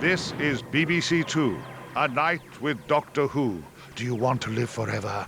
This is BBC Two, A Night with Doctor Who. Do you want to live forever?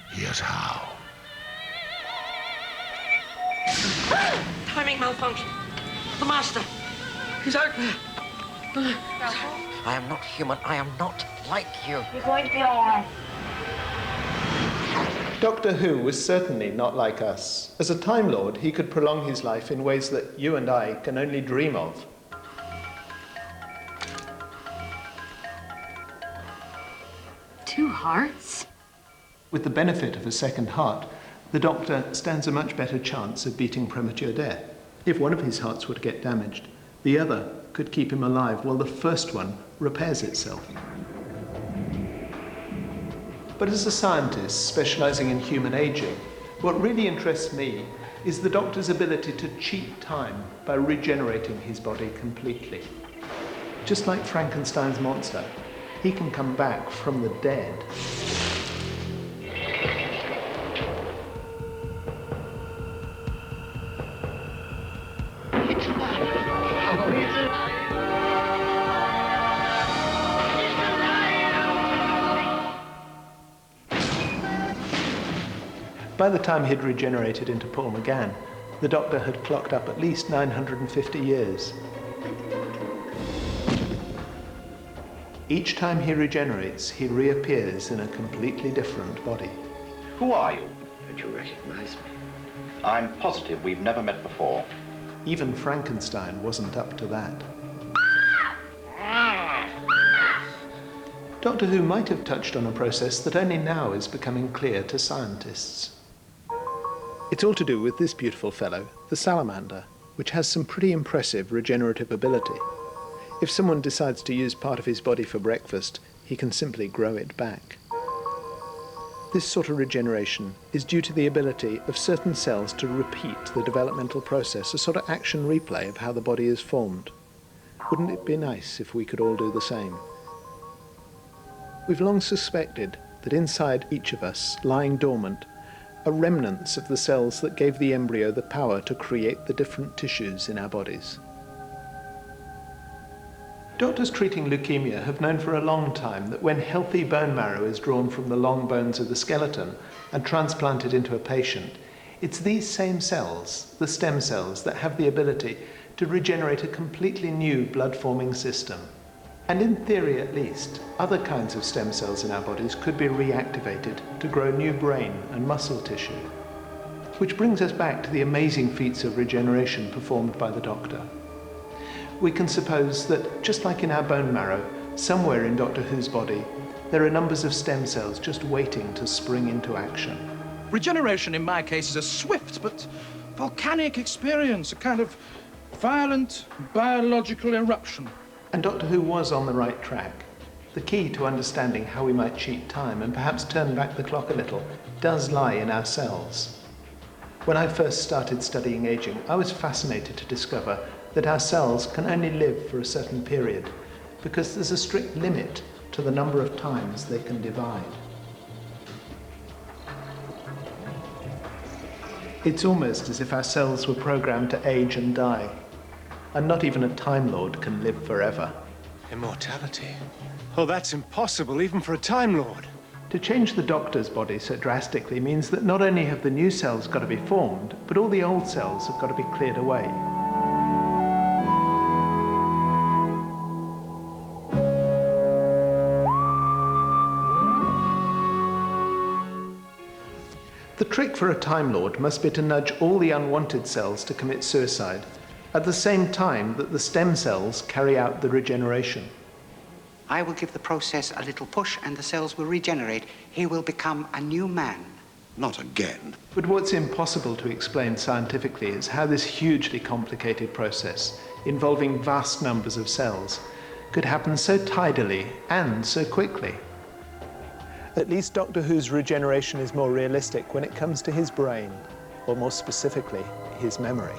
Here's how. Timing malfunction. The master. He's out there. I am not human. I am not like you. You're going to be all right. Doctor Who was certainly not like us. As a Time Lord, he could prolong his life in ways that you and I can only dream of. Two hearts? With the benefit of a second heart, the Doctor stands a much better chance of beating premature death. If one of his hearts were to get damaged, the other could keep him alive while the first one repairs itself. But as a scientist specializing in human aging, what really interests me is the Doctor's ability to cheat time by regenerating his body completely. Just like Frankenstein's monster, he can come back from the dead. By the time he'd regenerated into Paul McGann, the Doctor had clocked up at least 950 years. Each time he regenerates, he reappears in a completely different body. Who are you? Don't you recognize me? I'm positive we've never met before. Even Frankenstein wasn't up to that. Doctor Who might have touched on a process that only now is becoming clear to scientists. It's all to do with this beautiful fellow, the salamander, which has some pretty impressive regenerative ability. If someone decides to use part of his body for breakfast, he can simply grow it back. This sort of regeneration is due to the ability of certain cells to repeat the developmental process, a sort of action replay of how the body is formed. Wouldn't it be nice if we could all do the same? We've long suspected that inside each of us, lying dormant, are remnants of the cells that gave the embryo the power to create the different tissues in our bodies. Doctors treating leukemia have known for a long time that when healthy bone marrow is drawn from the long bones of the skeleton and transplanted into a patient, it's these same cells, the stem cells, that have the ability to regenerate a completely new blood-forming system. And in theory at least, other kinds of stem cells in our bodies could be reactivated to grow new brain and muscle tissue. Which brings us back to the amazing feats of regeneration performed by the Doctor. We can suppose that, just like in our bone marrow, somewhere in Doctor Who's body, there are numbers of stem cells just waiting to spring into action. Regeneration, in my case, is a swift but volcanic experience, a kind of violent biological eruption. And Doctor Who was on the right track. The key to understanding how we might cheat time and perhaps turn back the clock a little does lie in our cells. When I first started studying aging, I was fascinated to discover that our cells can only live for a certain period because there's a strict limit to the number of times they can divide. It's almost as if our cells were programmed to age and die. And not even a Time Lord can live forever. Immortality? Oh, that's impossible, even for a Time Lord. To change the Doctor's body so drastically means that not only have the new cells got to be formed, but all the old cells have got to be cleared away. The trick for a Time Lord must be to nudge all the unwanted cells to commit suicide, at the same time that the stem cells carry out the regeneration. I will give the process a little push and the cells will regenerate. He will become a new man. Not again. But what's impossible to explain scientifically is how this hugely complicated process, involving vast numbers of cells, could happen so tidily and so quickly. At least Doctor Who's regeneration is more realistic when it comes to his brain, or more specifically, his memory.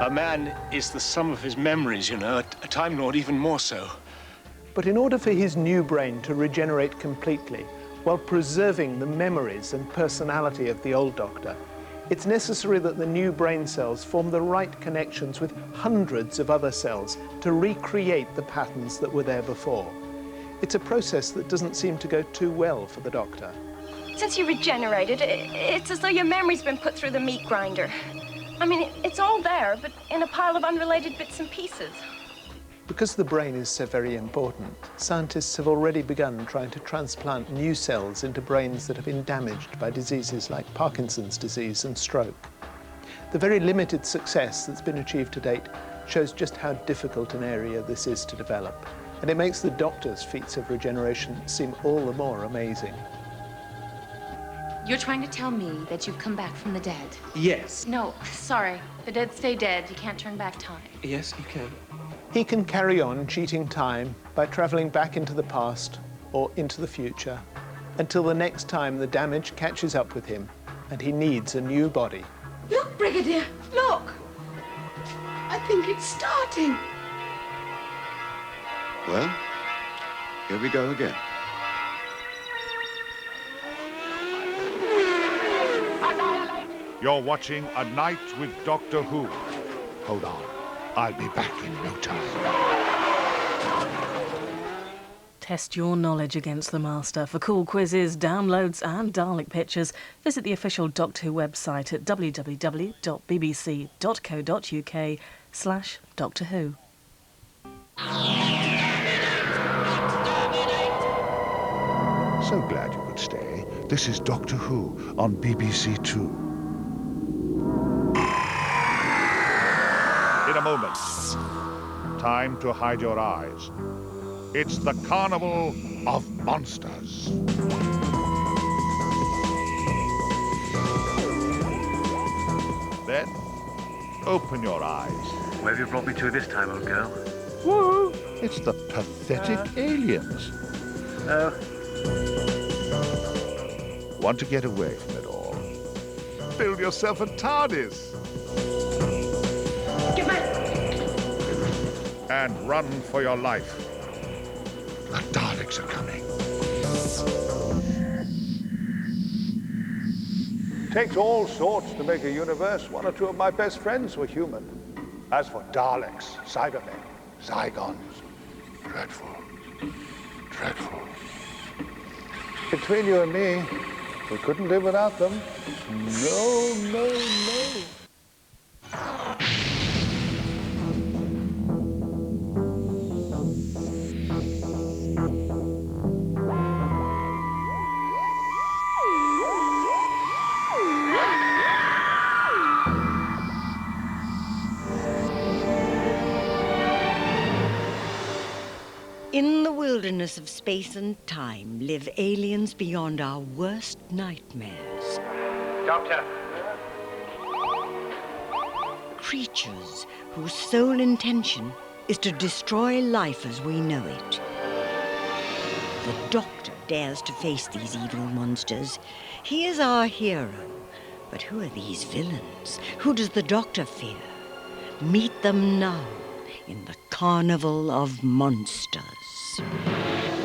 A man is the sum of his memories, you know, a Time Lord even more so. But in order for his new brain to regenerate completely, while preserving the memories and personality of the old Doctor, It's necessary that the new brain cells form the right connections with hundreds of other cells to recreate the patterns that were there before. It's a process that doesn't seem to go too well for the doctor. Since you regenerated, it's as though your memory's been put through the meat grinder. I mean, it's all there, but in a pile of unrelated bits and pieces. Because the brain is so very important, scientists have already begun trying to transplant new cells into brains that have been damaged by diseases like Parkinson's disease and stroke. The very limited success that's been achieved to date shows just how difficult an area this is to develop, and it makes the doctor's feats of regeneration seem all the more amazing. You're trying to tell me that you've come back from the dead? Yes. No, sorry. The dead stay dead. You can't turn back time. Yes, you can. He can carry on cheating time by travelling back into the past or into the future until the next time the damage catches up with him and he needs a new body. Look, Brigadier, look! I think it's starting. Well, here we go again. You're watching A Night with Doctor Who. Hold on. I'll be back in no time. Test your knowledge against the Master. For cool quizzes, downloads and Dalek pictures, visit the official Doctor Who website at www.bbc.co.uk/Doctor Who. So glad you could stay. This is Doctor Who on BBC Two. In a moment, time to hide your eyes. It's the Carnival of Monsters. Then, open your eyes. Where have you brought me to this time, old girl? Whoa! It's the pathetic aliens. Oh. Want to get away from it all? Build yourself a TARDIS. And run for your life. The Daleks are coming. Takes all sorts to make a universe. One or two of my best friends were human. As for Daleks, Cybermen, Zygons, dreadful, dreadful. Between you and me, we couldn't live without them. No, no, no. In the wilderness of space and time live aliens beyond our worst nightmares. Doctor. Creatures whose sole intention is to destroy life as we know it. The Doctor dares to face these evil monsters. He is our hero. But who are these villains? Who does the Doctor fear? Meet them now in the Carnival of Monsters.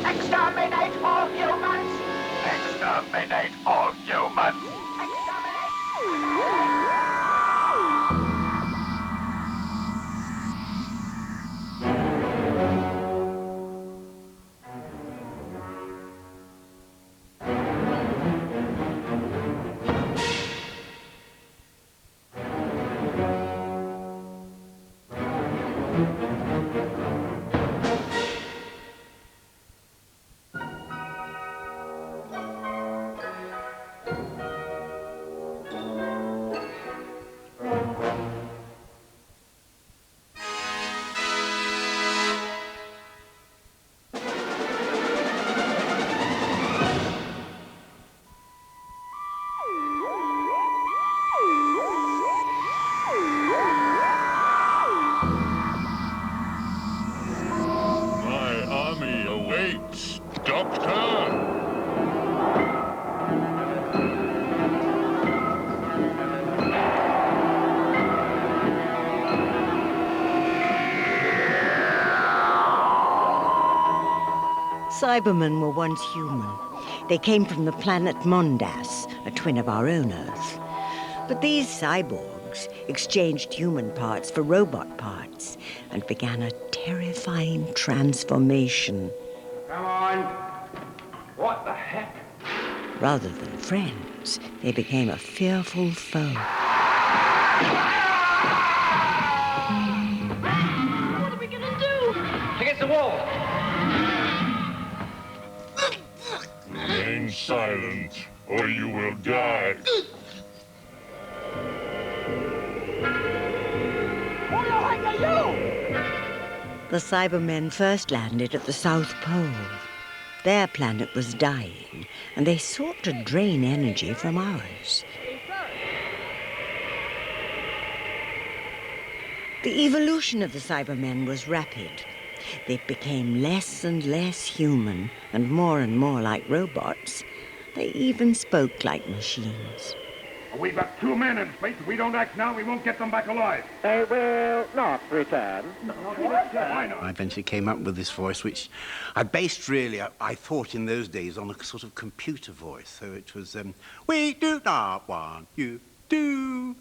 Exterminate all humans! Exterminate all humans! Cybermen were once human. They came from the planet Mondas, a twin of our own Earth. But these cyborgs exchanged human parts for robot parts and began a terrifying transformation. Come on. What the heck? Rather than friends, they became a fearful foe. What are we gonna do? Against the wall. Remain silent, or you will die. What the heck are you? The Cybermen first landed at the South Pole. Their planet was dying, and they sought to drain energy from ours. The evolution of the Cybermen was rapid. They became less and less human, and more like robots. They even spoke like machines. We've got 2 men in space. If we don't act now, we won't get them back alive. They will not return. Why not? I eventually came up with this voice, which I based really, I thought in those days, on a sort of computer voice. So it was, we do not want you to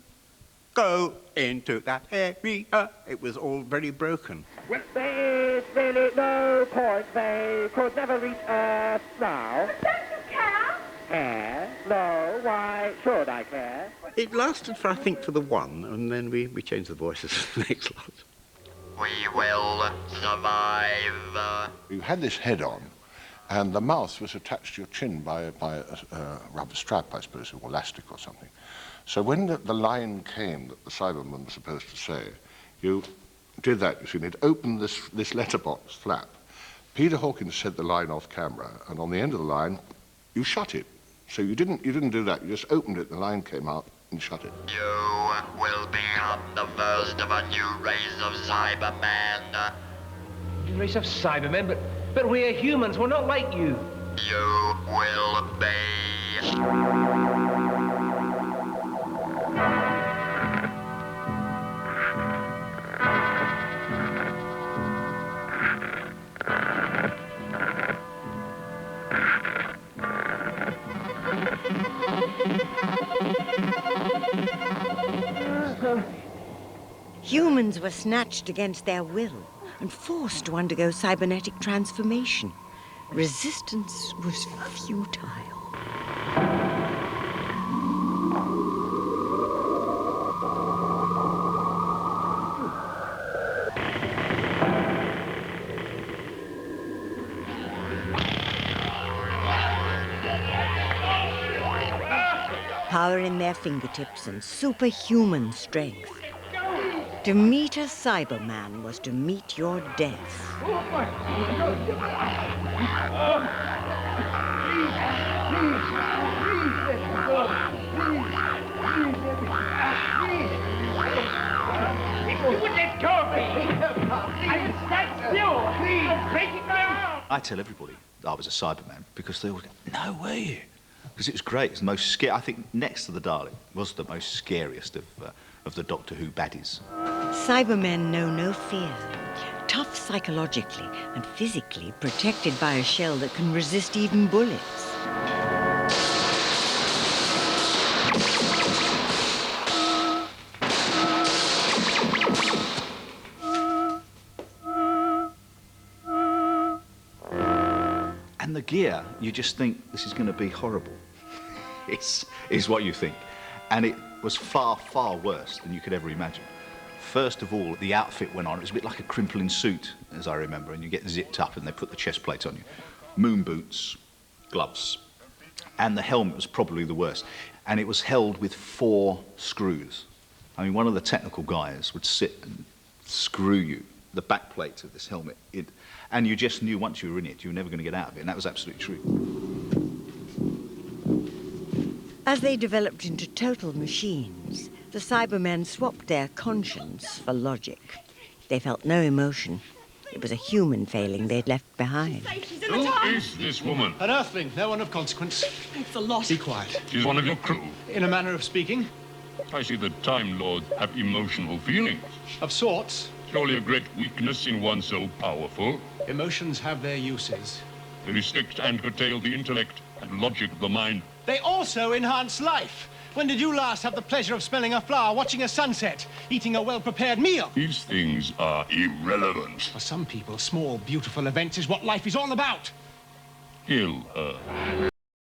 go into that area. It was all very broken. Well, there is really no point. They could never reach Earth now. Don't you care? Care? No, why should I care? It lasted for, I think, for the one, and then we changed the voices for the next lot. We will survive. You had this head on, and the mouth was attached to your chin by a rubber strap, I suppose, or elastic or something. So when the line came that the Cyberman was supposed to say, you did that, you see, and it opened this letterbox flap. Peter Hawkins said the line off camera, and on the end of the line, you shut it. So you didn't do that, you just opened it, the line came out, and shut it. You will become the first of a new race of Cybermen. New race of Cybermen, but we're humans, we're not like you. You will be. Humans were snatched against their will and forced to undergo cybernetic transformation. Resistance was futile. Power in their fingertips and superhuman strength. To meet a Cyberman was to meet your death. I tell everybody that I was a Cyberman because they all go, no way. Because it was great. It's the most scary. I think next to the Dalek was the most scariest of the Doctor Who baddies. Cybermen know no fear. Tough psychologically and physically, protected by a shell that can resist even bullets. And the gear, you just think this is going to be horrible. Is what you think. And it was far, far worse than you could ever imagine. First of all, the outfit went on. It was a bit like a crimpling suit, as I remember, and you get zipped up and they put the chest plate on you. Moon boots, gloves, and the helmet was probably the worst. And it was held with 4 screws. I mean, one of the technical guys would sit and screw you, the back plate of this helmet, and you just knew once you were in it, you were never going to get out of it, and that was absolutely true. As they developed into total machines, the Cybermen swapped their conscience for logic. They felt no emotion. It was a human failing they'd left behind. Who is this woman? An Earthling, no one of consequence. It's a loss. Be quiet. She's one of your crew. In a manner of speaking. I see the Time Lords have emotional feelings. Of sorts. Surely a great weakness in one so powerful. Emotions have their uses. They restrict and curtail the intellect and logic of the mind. They also enhance life. When did you last have the pleasure of smelling a flower, watching a sunset, eating a well-prepared meal? These things are irrelevant. For some people, small, beautiful events is what life is all about. Kill her.